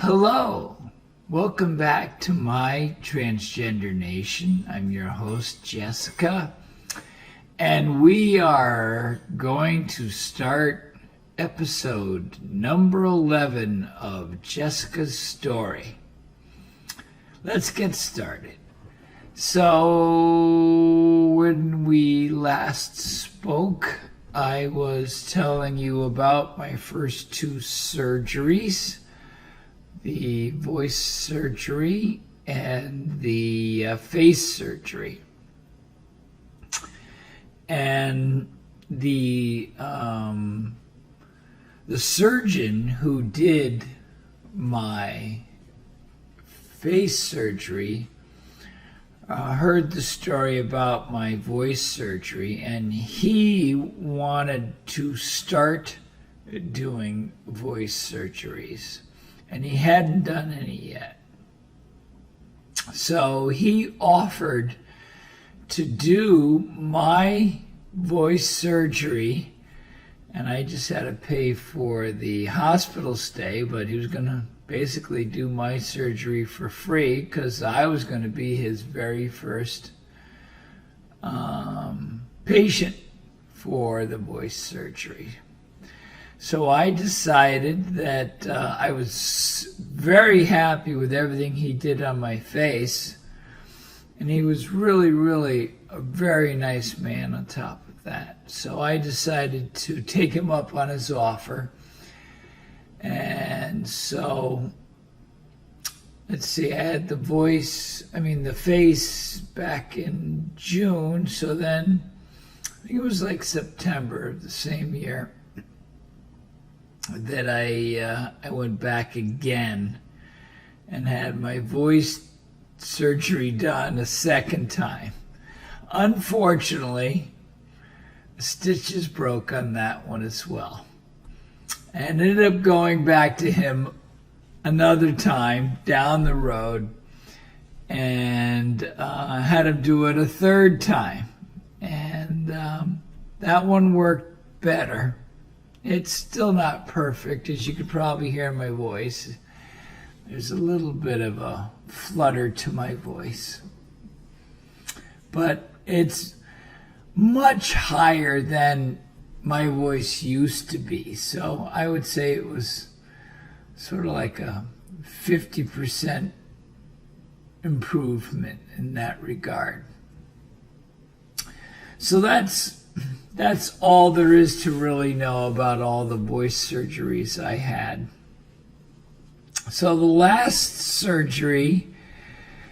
Hello, welcome back to my Transgender Nation. I'm your host, Jessica, and we are going to start episode number 11 of Jessica's story. Let's get started. So, when we last spoke, I was telling you about my first two surgeries, the voice surgery and the face surgery. And the surgeon who did my face surgery heard the story about my voice surgery, and he wanted to start doing voice surgeries, and he hadn't done any yet. So he offered to do my voice surgery, and I just had to pay for the hospital stay, but he was going to basically do my surgery for free because I was going to be his very first patient for the voice surgery. So I decided that I was very happy with everything he did on my face, and he was really a very nice man on top of that. So I decided to take him up on his offer. And so, let's see, I had the face back in June. So then, I think it was like September of the same year that I went back again and had my voice surgery done a second time. Unfortunately, the stitches broke on that one as well. And ended up going back to him another time down the road and had him do it a third time. And that one worked better. It's still not perfect, as you could probably hear in my voice. There's a little bit of a flutter to my voice. But it's much higher than my voice used to be. So I would say it was sort of like a 50% improvement in that regard. So that's all there is to really know about all the voice surgeries I had. So the last surgery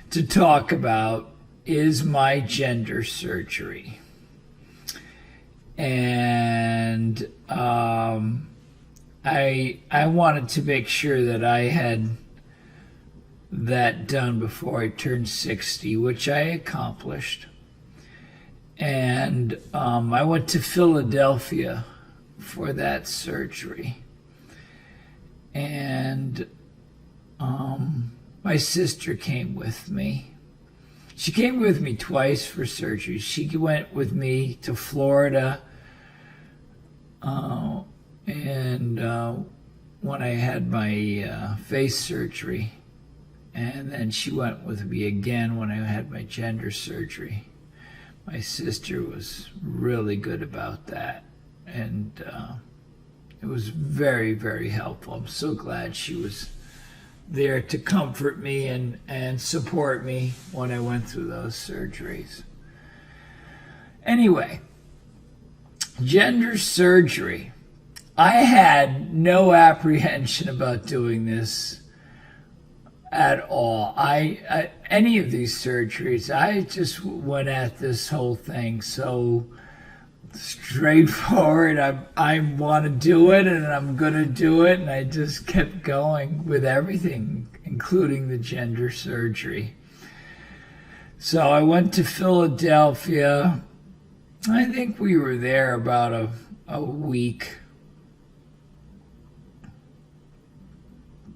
to talk about is my gender surgery. And I wanted to make sure that I had that done before I turned 60, which I accomplished. And I went to Philadelphia for that surgery. And my sister came with me. She came with me twice for surgery. She went with me to Florida and when I had my face surgery. And then she went with me again when I had my gender surgery. My sister was really good about that. And it was very helpful. I'm so glad she was there to comfort me and support me when I went through those surgeries. Anyway, gender surgery. I had no apprehension about doing this at all. Any of these surgeries, I just went at this whole thing so straightforward. I want to do it, and I'm going to do it, and I just kept going with everything, including the gender surgery. So I went to Philadelphia. I think we were there about a week,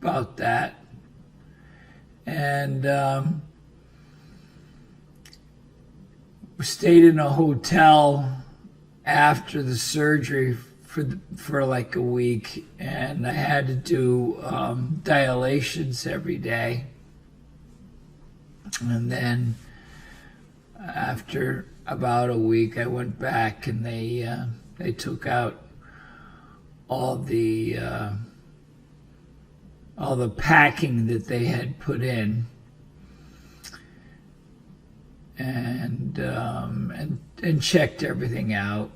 about that. And we stayed in a hotel after the surgery for like a week, and I had to do dilations every day. And then after about a week, I went back, and they took out all the packing that they had put in, and checked everything out,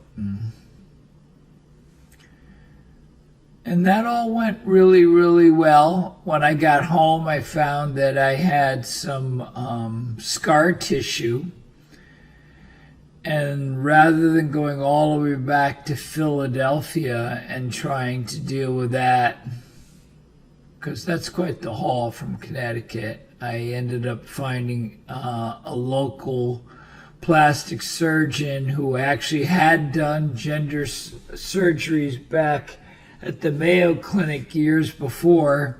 and that all went really, really well. When I got home, I found that I had some scar tissue, and rather than going all the way back to Philadelphia and trying to deal with that, because that's quite the haul from Connecticut, I ended up finding a local plastic surgeon who actually had done gender surgeries back at the Mayo Clinic years before.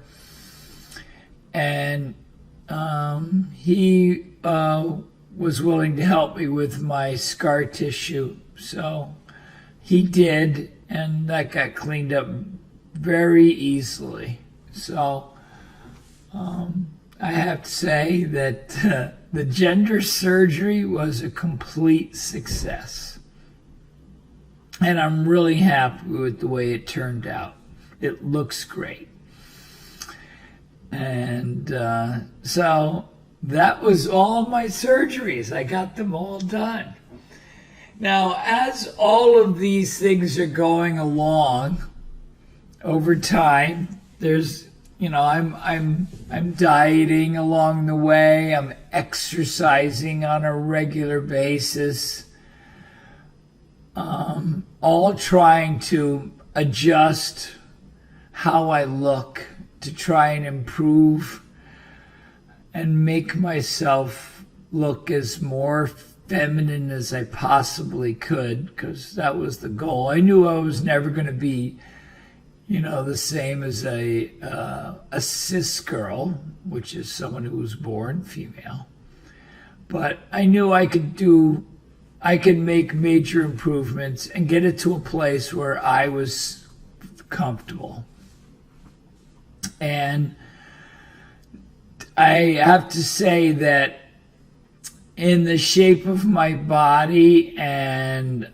And he was willing to help me with my scar tissue. So he did, and that got cleaned up very easily. So I have to say that the gender surgery was a complete success. And I'm really happy with the way it turned out. It looks great. And so that was all my surgeries. I got them all done. Now, as all of these things are going along over time, there's, I'm dieting along the way. I'm exercising on a regular basis. All trying to adjust how I look to try and improve and make myself look as more feminine as I possibly could, because that was the goal. I knew I was never going to be, the same as a cis girl, which is someone who was born female. But I knew I could make major improvements and get it to a place where I was comfortable. And I have to say that in the shape of my body and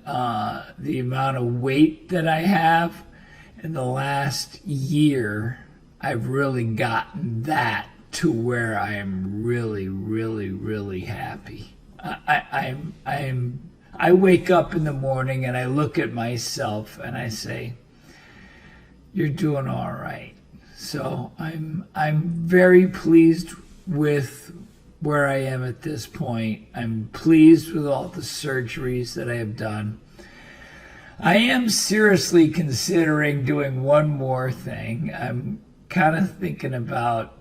the amount of weight that I have, in the last year, I've really gotten that to where I am really, really, really happy. I wake up in the morning and I look at myself and I say, "You're doing all right." So I'm very pleased with where I am at this point. I'm pleased with all the surgeries that I have done. I am seriously considering doing one more thing. I'm kind of thinking about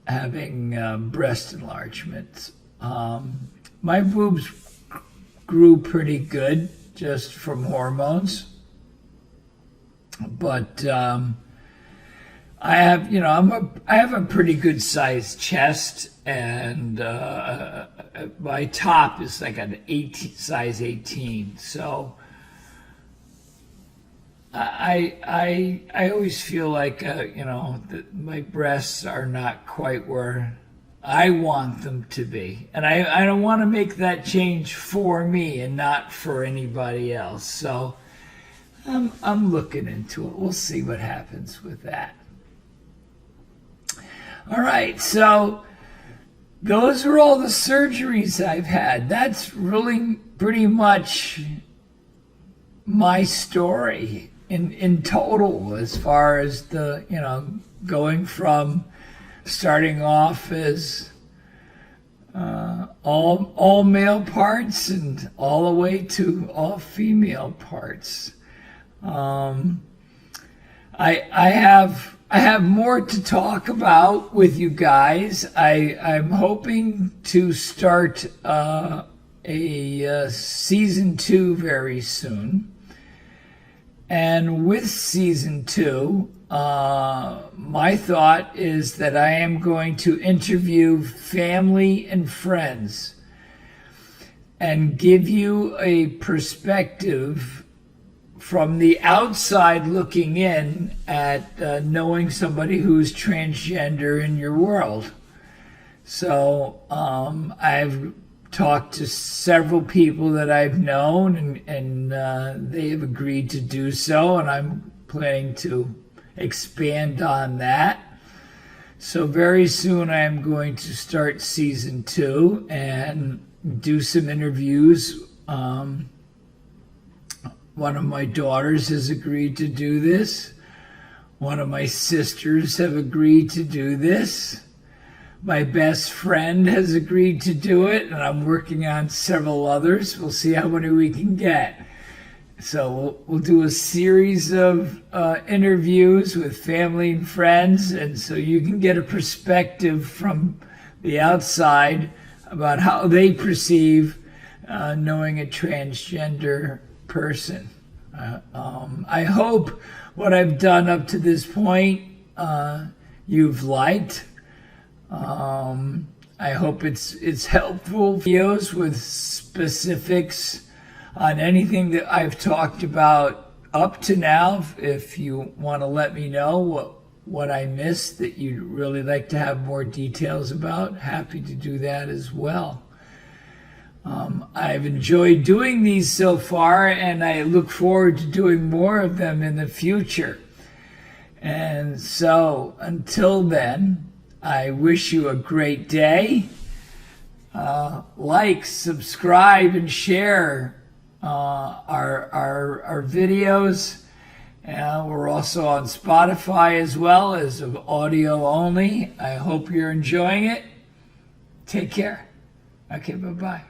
having breast enlargements. My boobs grew pretty good just from hormones, but I have, I have a pretty good sized chest, and my top is like an size 18. So I always feel like, that my breasts are not quite where I want them to be. And I don't want to make that change for me and not for anybody else. So I'm looking into it. We'll see what happens with that. All right, so those are all the surgeries I've had. That's really pretty much my story in total, as far as the, going from starting off as all male parts and all the way to all female parts. I have more to talk about with you guys. I'm hoping to start a season 2 very soon. And with season 2, my thought is that I am going to interview family and friends and give you a perspective from the outside looking in at knowing somebody who's transgender in your world. So I've talked to several people that I've known, and they have agreed to do so, and I'm planning to expand on that. So very soon I'm going to start season 2 and do some interviews. One of my daughters has agreed to do this. One of my sisters have agreed to do this. My best friend has agreed to do it, and I'm working on several others. We'll see how many we can get. So we'll do a series of interviews with family and friends, and so you can get a perspective from the outside about how they perceive knowing a transgender person. I hope what I've done up to this point you've liked. I hope it's helpful videos with specifics on anything that I've talked about up to now. If you want to let me know what I missed that you'd really like to have more details about, happy to do that as well. I've enjoyed doing these so far, and I look forward to doing more of them in the future. And so until then, I wish you a great day. Like, subscribe, and share our videos. We're also on Spotify as well as of audio only. I hope you're enjoying it. Take care. Okay, bye-bye.